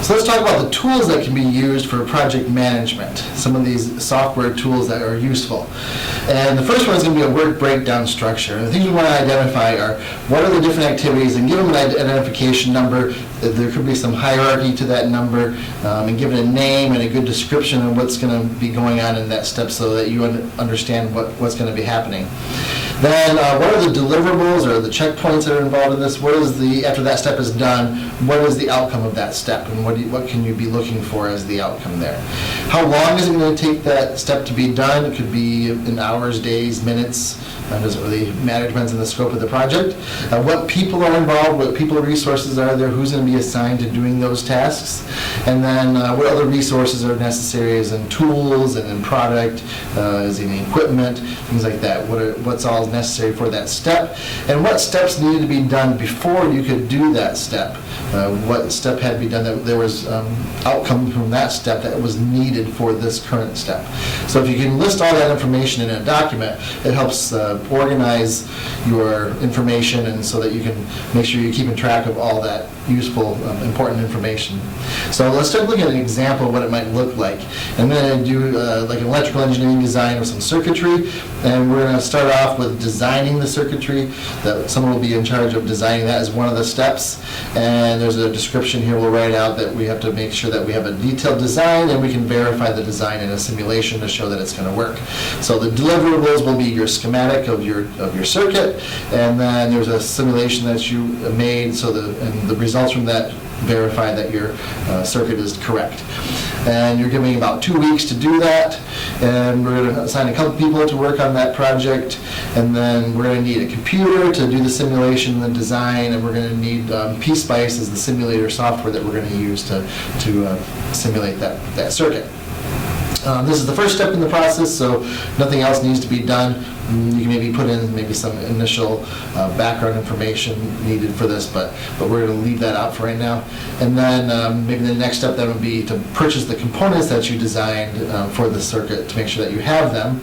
So let's talk about the tools that can be used for project management, some of these software tools that are useful. And the first one is going to be a work breakdown structure. And the things we want to identify are what are the different activities, and give them an identification number. There could be some hierarchy to that number, and give it a name and a good description of what's going to be going on in that step so that you understand what's going to be happening. Then what are the deliverables or the checkpoints that are involved in this? What is after that step is done, what is the outcome of that step, and what can you be looking for as the outcome there? How long is it going to take that step to be done? It could be in hours, days, minutes. Doesn't really matter, depends on the scope of the project. What people are involved, what people resources are there, who's going to be assigned to doing those tasks, and then what other resources are necessary as in tools and in product, as in equipment, things like that. What's all necessary for that step, and what steps needed to be done before you could do that step. What step had to be done, that there was outcome from that step that was needed for this current step. So if you can list all that information in a document, it helps organize your information, and so that you can make sure you're keeping track of all that useful, important information. So let's start looking at an example of what it might look like. I'm going to do like an electrical engineering design of some circuitry, and we're going to start off with designing the circuitry. Someone will be in charge of designing that as one of the steps, and there's a description here we'll write out that we have to make sure that we have a detailed design, and we can verify the design in a simulation to show that it's going to work. So the deliverables will be your schematic of your circuit, and then there's a simulation that you made, and the results from that verify that your circuit is correct. And you're giving about 2 weeks to do that, and we're going to assign a couple people to work on that project, and then we're going to need a computer to do the simulation and the design, and we're going to need PSpice as the simulator software that we're going to use to simulate that circuit. This is the first step in the process, so nothing else needs to be done. You can maybe put in some initial background information needed for this, but we're going to leave that out for right now. And then maybe the next step then would be to purchase the components that you designed for the circuit to make sure that you have them,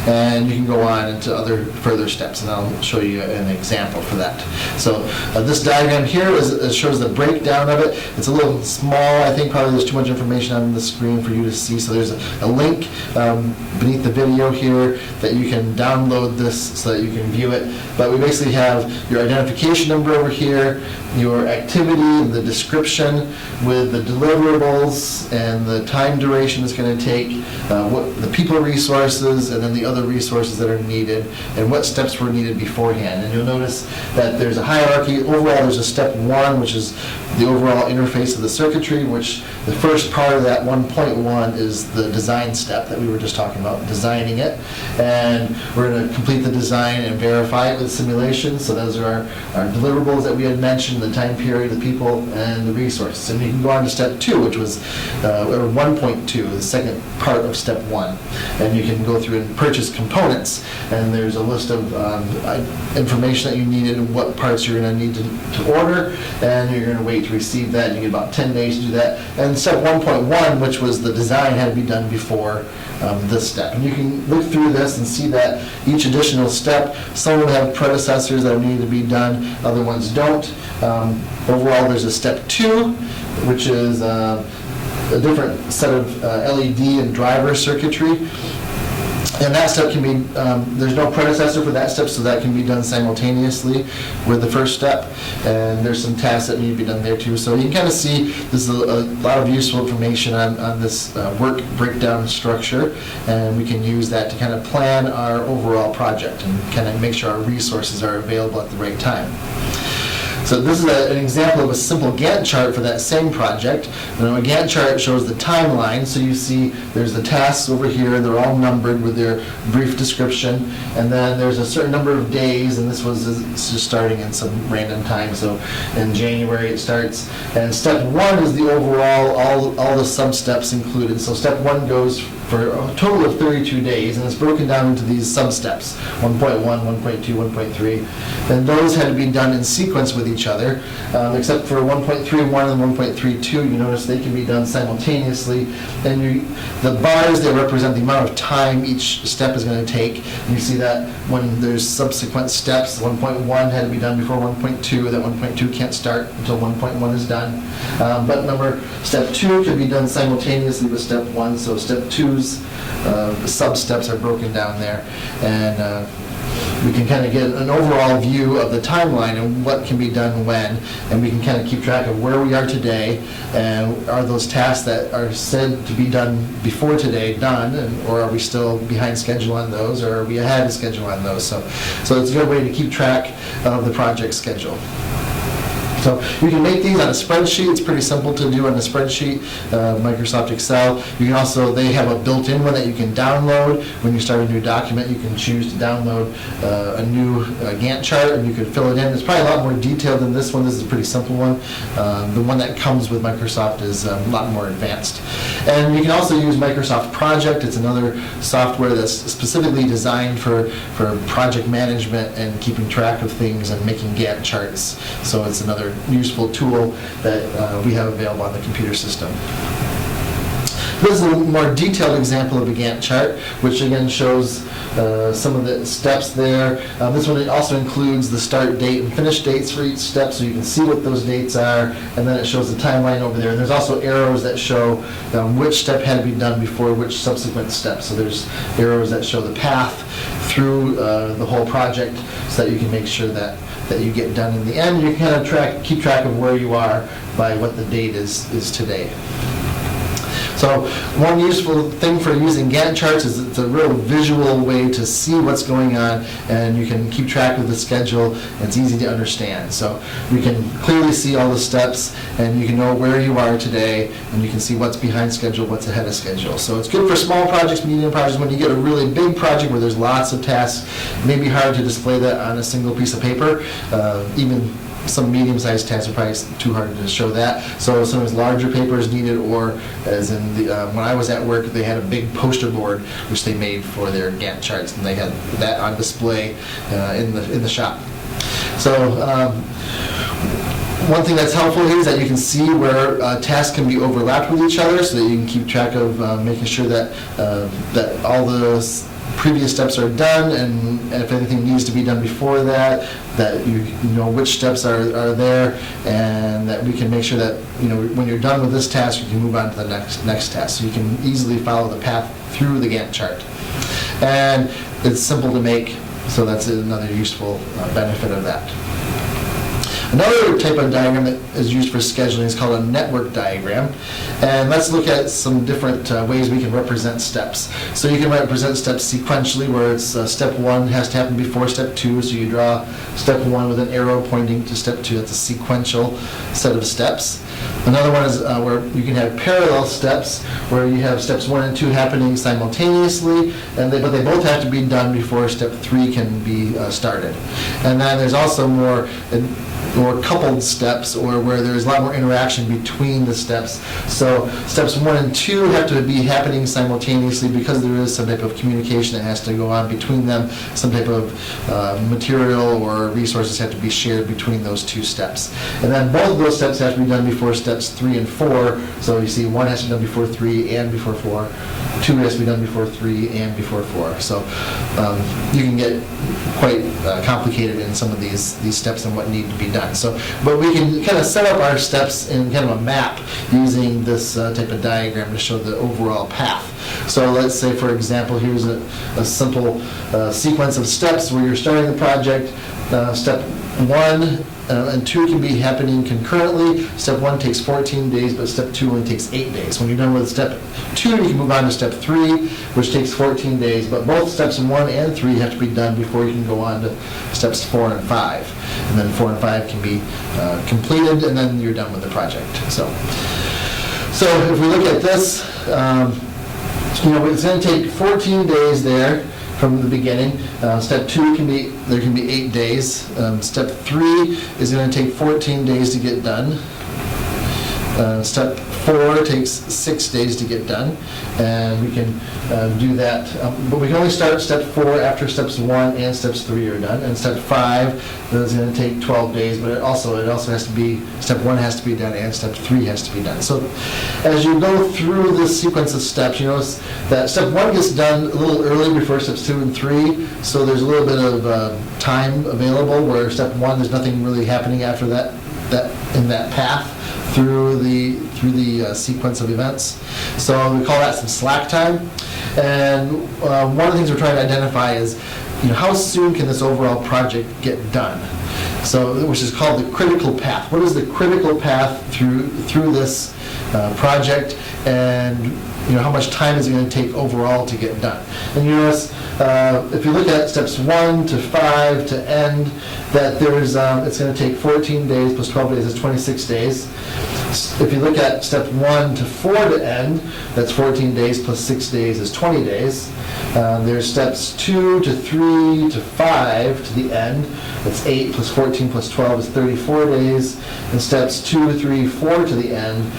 and you can go on into other further steps, and I'll show you an example for that. So this diagram here shows the breakdown of it. It's a little small. I think probably there's too much information on the screen for you to see, so there's a link beneath the video here that you can download this so that you can view it. But we basically have your identification number over here, your activity, the description with the deliverables and the time duration it's going to take, what the people resources, and then the other resources that are needed, and what steps were needed beforehand. And you'll notice that there's a hierarchy. Overall, there's a step 1, which is the overall interface of the circuitry, which the first part of that 1.1 is the design step that we were just talking about, designing it. And we're going to complete the design and verify it with simulation. So those are our deliverables that we had mentioned, the time period, the people, and the resources. And you can go on to step 2, which was or 1.2, the second part of step 1. And you can go through and purchase components. And there's a list of information that you needed and what parts you're going to need to order. And you're going to wait to receive that. You get about 10 days to do that. And step 1.1, which was the design, had to be done before this step. And you can look through this and see that each additional step, some will have predecessors that need to be done, other ones don't. Overall, there's a step 2, which is a different set of LED and driver circuitry. And that step can be, there's no predecessor for that step, so that can be done simultaneously with the first step. And there's some tasks that need to be done there too. So you can kind of see there's a lot of useful information on this work breakdown structure, and we can use that to kind of plan our overall project and kind of make sure our resources are available at the right time. So this is an example of a simple Gantt chart for that same project. A Gantt chart shows the timeline, so you see there's the tasks over here, they're all numbered with their brief description, and then there's a certain number of days, and this was just starting in some random time, so in January it starts. And step 1 is the overall, all the sub-steps included. So step 1 goes for a total of 32 days, and it's broken down into these sub-steps, 1.1, 1.2, 1.3, and those had to be done in sequence with each other, except for 1.31 and 1.32, you notice they can be done simultaneously, and the bars, they represent the amount of time each step is going to take, and you see that when there's subsequent steps, 1.1 had to be done before 1.2, that 1.2 can't start until 1.1 is done. But remember, step 2 can be done simultaneously with step 1, so step 2's sub-steps are broken down there, and we can kind of get an overall view of the timeline and what can be done when, and we can kind of keep track of where we are today, and are those tasks that are said to be done before today done, or are we still behind schedule on those, or are we ahead of schedule on those? So it's a good way to keep track of the project schedule. So you can make these on a spreadsheet. It's pretty simple to do on a spreadsheet, Microsoft Excel. You can also, they have a built-in one that you can download. When you start a new document, you can choose to download a new Gantt chart, and you can fill it in. It's probably a lot more detailed than this one. This is a pretty simple one. The one that comes with Microsoft is a lot more advanced. And you can also use Microsoft Project. It's another software that's specifically designed for project management and keeping track of things and making Gantt charts. So it's another useful tool that we have available on the computer system. This is a more detailed example of a Gantt chart, which again shows some of the steps there. This one also includes the start date and finish dates for each step, so you can see what those dates are, and then it shows the timeline over there. And there's also arrows that show which step had to be done before which subsequent step. So there's arrows that show the path through the whole project, so that you can make sure that you get done in the end. You can kind of keep track of where you are by what the date is today. So one useful thing for using Gantt charts is it's a real visual way to see what's going on, and you can keep track of the schedule, and it's easy to understand. So you can clearly see all the steps, and you can know where you are today, and you can see what's behind schedule, what's ahead of schedule. So it's good for small projects, medium projects. When you get a really big project where there's lots of tasks, it may be hard to display that on a single piece of paper. Even some medium-sized tasks are probably too hard to show that. So sometimes larger paper is needed, or as in the, when I was at work, they had a big poster board which they made for their Gantt charts, and they had that on display in the shop. So one thing that's helpful here is that you can see where tasks can be overlapped with each other, so that you can keep track of making sure that that all the previous steps are done, and if anything needs to be done before that, that you know which steps are there, and that we can make sure that when you're done with this task, you can move on to the next task. So you can easily follow the path through the Gantt chart. And it's simple to make, so that's another useful benefit of that. Another type of diagram that is used for scheduling is called a network diagram. And let's look at some different ways we can represent steps. So you can represent steps sequentially, where it's step 1 has to happen before step 2, so you draw step 1 with an arrow pointing to step 2. That's a sequential set of steps. Another one is where you can have parallel steps, where you have steps 1 and 2 happening simultaneously, but they both have to be done before step 3 can be started. And then there's also more coupled steps, or where there's a lot more interaction between the steps. So steps 1 and 2 have to be happening simultaneously because there is some type of communication that has to go on between them. Some type of material or resources have to be shared between those two steps. And then both of those steps have to be done before steps 3 and 4. So you see 1 has to be done before 3 and before 4. 2 has to be done before 3 and before 4. So you can get quite complicated in some of these steps and what need to be done. So, but we can kind of set up our steps in kind of a map using this type of diagram to show the overall path. So let's say, for example, here's a simple sequence of steps where you're starting the project. Step 1 and 2 can be happening concurrently. Step 1 takes 14 days, but step 2 only takes 8 days. When you're done with step 2, you can move on to step 3, which takes 14 days, but both steps 1 and 3 have to be done before you can go on to steps 4 and 5. And then 4 and 5 can be completed, and then you're done with the project. So if we look at this, it's going to take 14 days there from the beginning. Step 2 there can be 8 days. Step 3 is going to take 14 days to get done. Step 4 takes 6 days to get done, and we can do that, but we can only start step 4 after steps 1 and steps 3 are done, and step 5 is going to take 12 days, but it also has to be, step 1 has to be done and step 3 has to be done. So as you go through this sequence of steps, you notice that step 1 gets done a little early before steps 2 and 3, so there's a little bit of time available, where step 1, there's nothing really happening after that in that path through the sequence of events. So we call that some slack time. And one of the things we're trying to identify is, how soon can this overall project get done? So, which is called the critical path. What is the critical path through this project, and how much time is it going to take overall to get done? And you notice, if you look at steps 1 to 5 to end, that there's it's going to take 14 days plus 12 days is 26 days. If you look at step 1 to 4 to end, that's 14 days plus 6 days is 20 days. There's steps 2 to 3 to 5 to the end. That's 8 plus 14 plus 12 is 34 days. And steps 2, 3, 4 to the end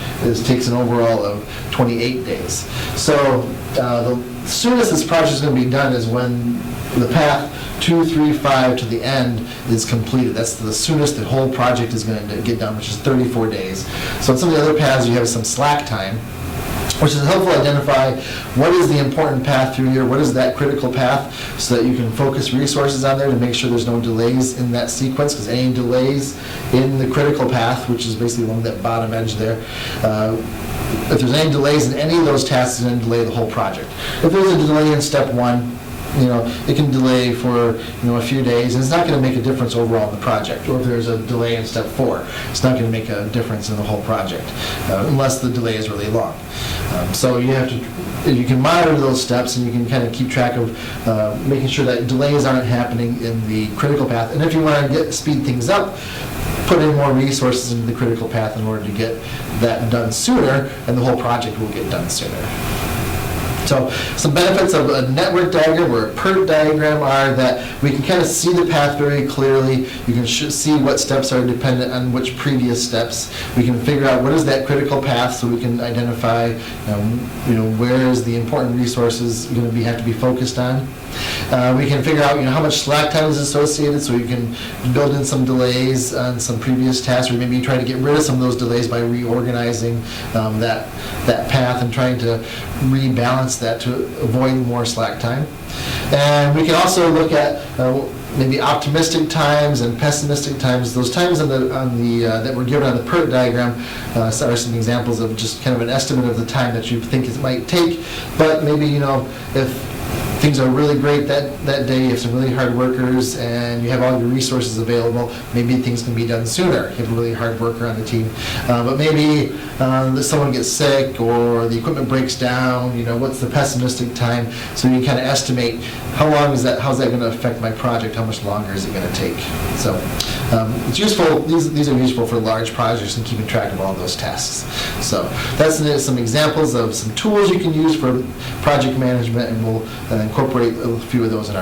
takes an overall of 28 days. So the soonest this project is going to be done is when the path 2, 3, 5 to the end is completed. That's the soonest the whole project is going to get done, which is 34 days. So in some of the other paths, you have some slack time, which is helpful to identify what is the important path through here, what is that critical path, so that you can focus resources on there to make sure there's no delays in that sequence, because any delays in the critical path, which is basically along that bottom edge there, if there's any delays in any of those tasks, it's going to delay the whole project. If there's a delay in step 1, it can delay for a few days, and it's not going to make a difference overall in the project. Or if there's a delay in step 4, it's not going to make a difference in the whole project, unless the delay is really long. So you can monitor those steps, and you can kind of keep track of making sure that delays aren't happening in the critical path. And if you want to speed things up, put in more resources into the critical path in order to get that done sooner, and the whole project will get done sooner. So some benefits of a network diagram or a PERT diagram are that we can kind of see the path very clearly. You can see what steps are dependent on which previous steps. We can figure out what is that critical path, so we can identify where is the important resources going to have to be focused on. We can figure out how much slack time is associated, so you can build in some delays on some previous tasks, or maybe try to get rid of some of those delays by reorganizing that path and trying to rebalance that to avoid more slack time. And we can also look at maybe optimistic times and pessimistic times. Those times that were given on the PERT diagram are some examples of just kind of an estimate of the time that you think it might take. But maybe if things are really great that day, you have some really hard workers, and you have all your resources available, maybe things can be done sooner. You have a really hard worker on the team. But maybe someone gets sick or the equipment breaks down, what's the pessimistic time? So you kind of estimate how's that going to affect my project, how much longer is it going to take? So it's useful, these are useful for large projects and keeping track of all those tasks. So that's some examples of some tools you can use for project management, and we'll incorporate a few of those in our